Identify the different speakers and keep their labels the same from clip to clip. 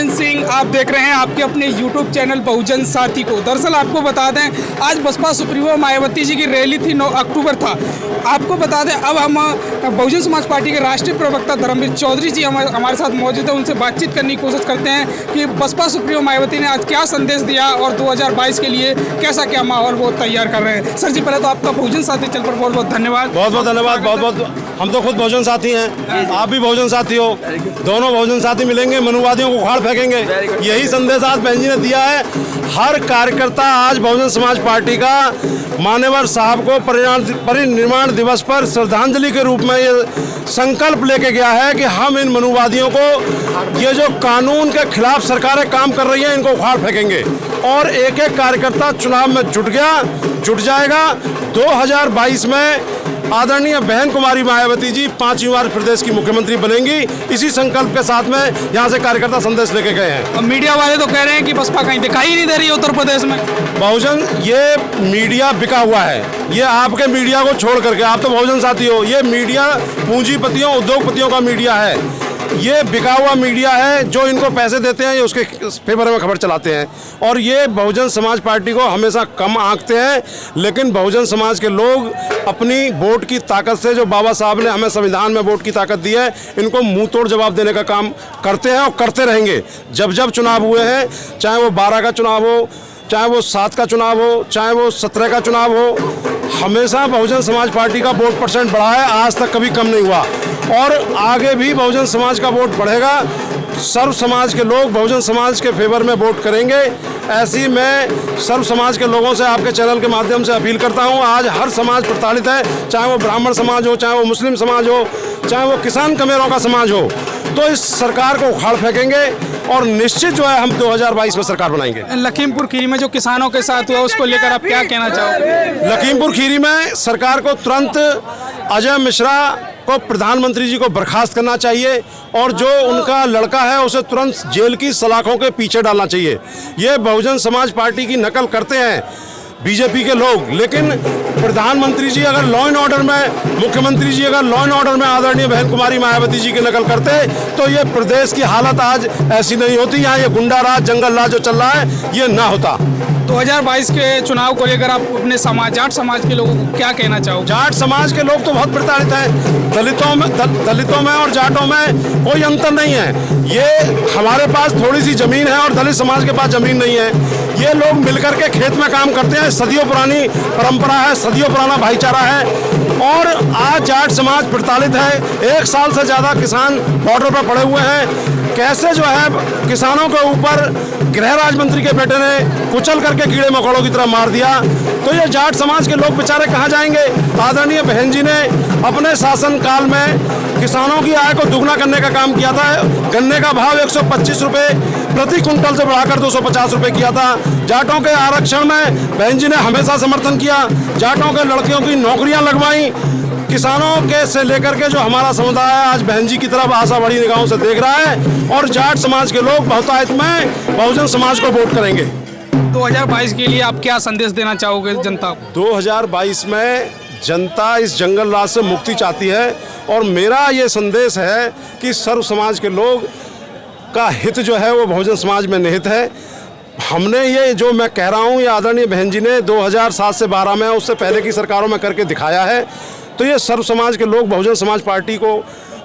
Speaker 1: रंजन सिंह, आप देख रहे हैं आपके अपने YouTube चैनल बहुजन साथी को। दरअसल आपको बता दें, आज बसपा सुप्रीमो मायावती जी की रैली थी, 9 अक्टूबर था। आपको बता दें, अब हम बहुजन समाज पार्टी के राष्ट्रीय प्रवक्ता धर्मवीर चौधरी जी हमारे साथ मौजूद है। उनसे बातचीत करने की कोशिश करते हैं कि बसपा सुप्रीमो मायावती ने आज क्या संदेश दिया और 2022 के लिए कैसा क्या माहौल वो तैयार कर रहे हैं। सर जी, पहले तो आपका बहुजन साथी चैनल पर बहुत बहुत धन्यवाद।
Speaker 2: बहुत बहुत धन्यवाद। बहुत बहुत, हम तो खुद बहुजन साथी हैं, आप भी बहुजन साथी हो, दोनों बहुजन साथी मिलेंगे, मनुवादियों को उखाड़ फेंकेंगे। यही संदेश आज बहन जी ने दिया है। हर कार्यकर्ता आज बहुजन समाज पार्टी का मान्यवर साहब को परिनिर्माण दिवस पर श्रद्धांजलि के रूप में ये संकल्प लेके गया है कि हम इन मनुवादियों को, ये जो कानून के खिलाफ सरकारें काम कर रही हैं, इनको उखाड़ फेंकेंगे। और एक एक कार्यकर्ता चुनाव में जुट जाएगा। 2022 में आदरणीय बहन कुमारी मायावती जी 5वीं बार प्रदेश की मुख्यमंत्री बनेंगी। इसी संकल्प के साथ में यहाँ से कार्यकर्ता संदेश लेके गए हैं।
Speaker 1: मीडिया वाले तो कह रहे हैं कि बसपा कहीं दिखाई नहीं दे रही है उत्तर प्रदेश में।
Speaker 2: बहुजन, ये मीडिया बिका हुआ है। ये आपके मीडिया को छोड़ करके, आप तो बहुजन साथी हो, ये मीडिया पूंजीपतियों, उद्योगपतियों का मीडिया है। ये बिका हुआ मीडिया है, जो इनको पैसे देते हैं, ये उसके फेवर में खबर चलाते हैं। और ये बहुजन समाज पार्टी को हमेशा कम आंकते हैं। लेकिन बहुजन समाज के लोग अपनी वोट की ताकत से, जो बाबा साहब ने हमें संविधान में वोट की ताकत दी है, इनको मुंह तोड़ जवाब देने का काम करते हैं और करते रहेंगे। जब जब चुनाव हुए हैं, चाहे वो 12 का चुनाव हो, चाहे वो 7 का चुनाव हो, चाहे वो 17 का चुनाव हो, हमेशा बहुजन समाज पार्टी का वोट परसेंट बढ़ा है। आज तक कभी कम नहीं हुआ और आगे भी बहुजन समाज का वोट बढ़ेगा। सर्व समाज के लोग बहुजन समाज के फेवर में वोट करेंगे। ऐसी मैं सर्व समाज के लोगों से आपके चैनल के माध्यम से अपील करता हूं। आज हर समाज प्रताड़ित है, चाहे वो ब्राह्मण समाज हो, चाहे वो मुस्लिम समाज हो, चाहे वो किसान कमेरों का समाज हो, तो इस सरकार को उखाड़ फेंकेंगे और निश्चित जो है हम 2022 में सरकार बनाएंगे।
Speaker 1: लखीमपुर खीरी में जो किसानों के साथ हुआ, उसको लेकर आप क्या कहना चाहोगे?
Speaker 2: लखीमपुर खीरी में सरकार को तुरंत अजय मिश्रा को, प्रधानमंत्री जी को बर्खास्त करना चाहिए और जो उनका लड़का है उसे तुरंत जेल की सलाखों के पीछे डालना चाहिए। ये बहुजन समाज पार्टी की नकल करते हैं बीजेपी के लोग, लेकिन प्रधानमंत्री जी अगर लॉ एंड ऑर्डर में, मुख्यमंत्री जी अगर लॉ एंड ऑर्डर में आदरणीय बहन कुमारी मायावती जी की नकल करते तो ये प्रदेश की हालत आज ऐसी नहीं होती। यहाँ ये गुंडा राज, जंगल राज जो चल रहा है, ये ना होता।
Speaker 1: 2022 के चुनाव को लेकर आप अपने जाट समाज के लोगों को क्या कहना चाहोगे?
Speaker 2: जाट समाज के लोग तो बहुत प्रताड़ित हैं। दलितों में और जाटों में कोई अंतर नहीं है। ये हमारे पास थोड़ी सी जमीन है और दलित समाज के पास जमीन नहीं है। ये लोग मिलकर के खेत में काम करते हैं। सदियों पुरानी परंपरा है, सदियों पुराना भाईचारा है और आज जाट समाज प्रताड़ित है। 1 साल से ज़्यादा किसान बॉर्डर पर पड़े हुए हैं। कैसे जो है किसानों के ऊपर गृह राज्य मंत्री के बेटे ने कुचल करके कीड़े मकोड़ों की तरह मार दिया, तो ये जाट समाज के लोग बेचारे कहाँ जाएंगे? आदरणीय बहन जी ने अपने शासनकाल में किसानों की आय को दुगना करने का काम किया था। गन्ने का भाव 125 रुपये प्रति कुंटल से बढ़ाकर 250 रुपये किया था। जाटों के आरक्षण में बहन जी ने हमेशा समर्थन किया। जाटों के लड़कियों की नौकरियां लगवाई। किसानों के से लेकर के जो हमारा समुदाय है, आज बहन जी की तरफ आशा बड़ी निगाहों से देख रहा है और जाट समाज के लोग बहुतायत में बहुजन समाज को वोट करेंगे।
Speaker 1: 2022 के लिए आप क्या संदेश देना चाहोगे जनता को?
Speaker 2: 2022 में जनता इस जंगल राज से मुक्ति चाहती है और मेरा ये संदेश है कि सर्व समाज के लोग का हित जो है वो बहुजन समाज में निहित है। हमने ये जो मैं कह रहा हूँ, ये आदरणीय बहन जी ने 2007 से 12 में, उससे पहले की सरकारों में करके दिखाया है। तो ये सर्व समाज के लोग बहुजन समाज पार्टी को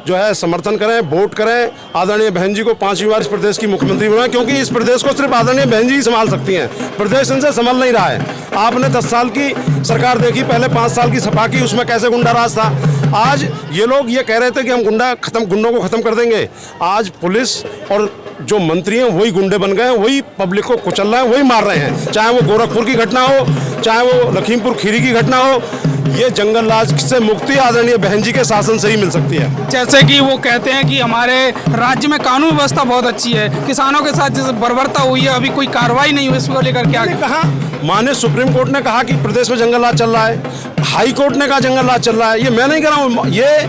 Speaker 2: जो है समर्थन करें, वोट करें। आदरणीय बहन जी को 5वीं बार इस प्रदेश की मुख्यमंत्री बनाएं, क्योंकि इस प्रदेश को सिर्फ आदरणीय बहन जी ही संभाल सकती हैं। प्रदेश इनसे संभल नहीं रहा है। आपने 10 साल की सरकार देखी, पहले 5 साल की सपा की, उसमें कैसे गुंडा राज था। आज ये लोग ये कह रहे थे कि हम गुंडों को खत्म कर देंगे। आज पुलिस और जो मंत्री हैं वही गुंडे बन गए हैं, वही पब्लिक को कुचल रहे हैं, वही मार रहे हैं। चाहे वो गोरखपुर की घटना हो, चाहे वो लखीमपुर खीरी की घटना हो, ये जंगल राज से मुक्ति आदरणीय बहन जी के शासन से ही मिल सकती है।
Speaker 1: जैसे कि वो कहते हैं कि हमारे राज्य में कानून व्यवस्था बहुत अच्छी है, किसानों के साथ जैसे बर्बरता हुई है, अभी कोई कार्रवाई नहीं हुई, इसको लेकर क्या कहा?
Speaker 2: माननीय सुप्रीम कोर्ट ने कहा कि प्रदेश में जंगल राज चल रहा है। हाई कोर्ट ने कहा जंगल राज चल रहा है। ये मैं नहीं कह रहा हूँ, ये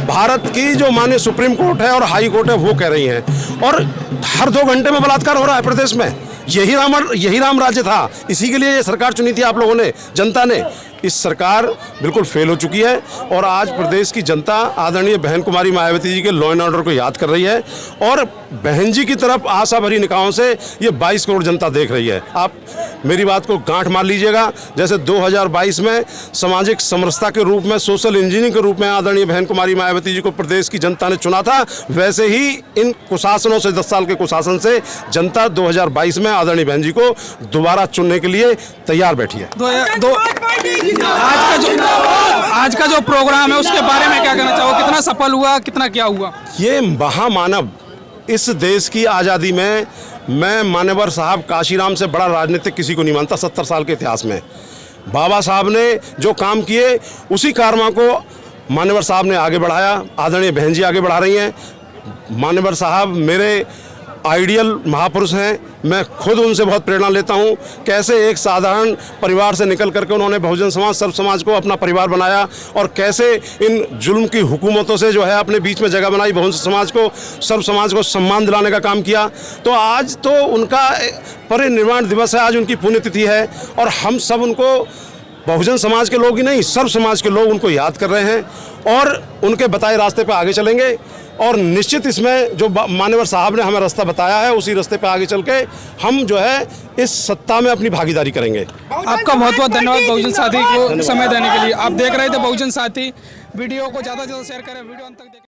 Speaker 2: भारत की जो माननीय सुप्रीम कोर्ट है और हाई कोर्ट है वो कह रही हैं। और हर 2 घंटे में बलात्कार हो रहा है प्रदेश में। यही राम राज्य था, इसी के लिए ये सरकार चुनी थी आप लोगों ने, जनता ने। इस सरकार बिल्कुल फेल हो चुकी है और आज प्रदेश की जनता आदरणीय बहन कुमारी मायावती जी के लॉ एंड ऑर्डर को याद कर रही है और बहन जी की तरफ आशा भरी निगाहों से ये 22 करोड़ जनता देख रही है। आप मेरी बात को गांठ मार लीजिएगा, जैसे 2022 में सामाजिक समरसता के रूप में, सोशल इंजीनियरिंग के रूप में आदरणीय बहन कुमारी मायावती जी को प्रदेश की जनता ने चुना था, वैसे ही इन कुशासनों से 10 साल के कुशासन से जनता 2022 में आदरणीय बहन जी को दोबारा चुनने के लिए तैयार बैठी है।
Speaker 1: आज का जो प्रोग्राम है उसके बारे में क्या कहना चाहोगे? कितना सफल हुआ, कितना क्या हुआ?
Speaker 2: ये महामानव इस देश की आज़ादी में, मैं मान्यवर साहब काशीराम से बड़ा राजनीतिक किसी को नहीं मानता 70 साल के इतिहास में। बाबा साहब ने जो काम किए उसी कारवा को मान्यवर साहब ने आगे बढ़ाया, आदरणीय बहन जी आगे बढ़ा रही हैं। मान्यवर साहब मेरे आइडियल महापुरुष हैं, मैं खुद उनसे बहुत प्रेरणा लेता हूं। कैसे एक साधारण परिवार से निकल करके उन्होंने बहुजन समाज, सर्व समाज को अपना परिवार बनाया और कैसे इन जुल्म की हुकूमतों से जो है अपने बीच में जगह बनाई, बहुजन समाज को, सर्व समाज को सम्मान दिलाने का काम किया। तो आज तो उनका परिनिर्वाण दिवस है, आज उनकी पुण्यतिथि है और हम सब उनको, बहुजन समाज के लोग ही नहीं, सर्व समाज के लोग उनको याद कर रहे हैं और उनके बताए रास्ते पर आगे चलेंगे। और निश्चित इसमें जो मान्यवर साहब ने हमें रास्ता बताया है उसी रास्ते पे आगे चल के हम जो है इस सत्ता में अपनी भागीदारी करेंगे।
Speaker 1: आपका बहुत बहुत धन्यवाद बहुजन साथी को समय देने के लिए। आप देख रहे थे बहुजन साथी, वीडियो को ज़्यादा से ज़्यादा शेयर करें, वीडियो अंत तक देखें।